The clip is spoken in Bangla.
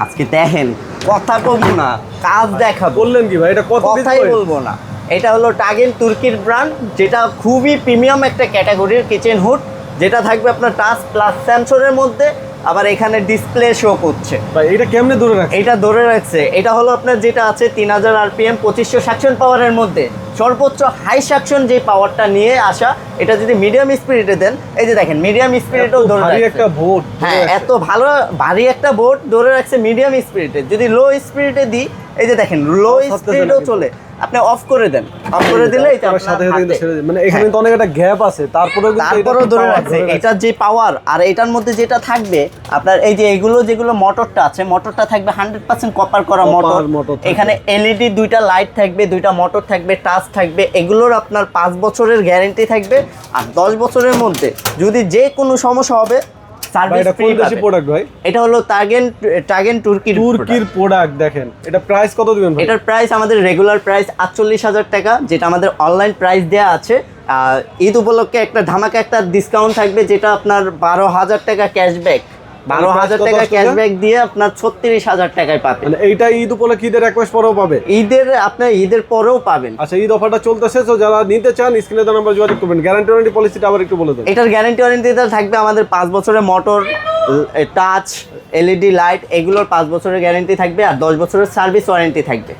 আজকে দেখেন কথা কমবো না, কাজ দেখাবো। বললেন কি ভাই, এটা কত কথাই বলবো না। এটা হলো টাগেন তুর্কির ব্র্যান্ড, যেটা খুবই প্রিমিয়াম একটা ক্যাটাগরির কিচেন হুড, যেটা থাকবে আপনার টাচ প্লাস সেন্সরের মধ্যে, আবার এখানে ডিসপ্লে শো করছে। ভাই এটা কেমনে ধরে রাখছে? এটা ধরে রাখছে, এটা হলো আপনার যেটা আছে 3000 আরপিএম 2500 সাকশন পাওয়ারের মধ্যে সর্বোচ্চ হাই সাকশন যে পাওয়ারটা নিয়ে আসা। এটা যদি মিডিয়াম স্পিরিটে দেন, এই যে দেখেন মিডিয়াম স্পিরিটেও ধরে রাখছে একটা বোর্ড। হ্যাঁ, এত ভালো ভারী একটা বোর্ড ধরে রাখছে মিডিয়াম স্পিরিটে। যদি লো স্পিরিটে দিই, এই যে দেখেন লো স্পিরিটেও চলে, আপনি অফ করে দেন, অফ করে দিলে এটা সাথে সাথে ছেড়ে দেয়। মানে এখানে তো অনেক একটা গ্যাপ আছে, তারপরেও ধরে রাখছে। এটার যে পাওয়ার আর এটার মধ্যে যেটা থাকবে আপনার, এই যে এগুলো যেগুলো মোটরটা আছে, মোটরটা থাকবে 100% কপার করা মোটর। এখানে এলইডি দুইটা লাইট থাকবে, দুইটা মোটর থাকবে, টাচ থাকবে। এগুলোর আপনার 5 বছরের গ্যারান্টি থাকবে। আর 10 বছরের মধ্যে যদি যে কোনো সমস্যা হবে সার্ভিস ফ্রি পাবেন। প্রোডাক্ট ভাই, এটা হলো টাগেন তুর্কির প্রোডাক্ট। দেখেন এটা প্রাইস কত দিবেন ভাই? এটার প্রাইস আমাদের রেগুলার প্রাইস 48,000 টাকা, যেটা আমাদের অনলাইন প্রাইস দেওয়া আছে। ঈদ উপলক্ষে একটা ধামাকা একটা ডিসকাউন্ট থাকবে, যেটা আপনার 12,000 টাকা ক্যাশব্যাক, 12,000 টাকা ক্যাশব্যাক দিয়ে আপনার 36,000 টাকায় পাবেন। মানে এইটা ঈদ উপলক্ষে, ঈদের এক মাস পরেও পাবে? আপনার ঈদের পরেও পাবেন। আচ্ছা, ঈদ অফারটা চলতেছে, তো যারা নিতে চান স্ক্রিনে দেওয়া নাম্বার যোগাযোগ করবেন। গ্যারান্টি ওয়ারেন্টি পলিসিটা আবার একটু বলে দেন। এটার গ্যারান্টি ওয়ারেন্টিটা থাকবে আমাদের 5 বছরের মোটর, টাচ, এলইডি লাইট, এগুলোর 5 বছরের গ্যারান্টি থাকবে, আর 10 বছরের সার্ভিস ওয়ারেন্টি থাকবে।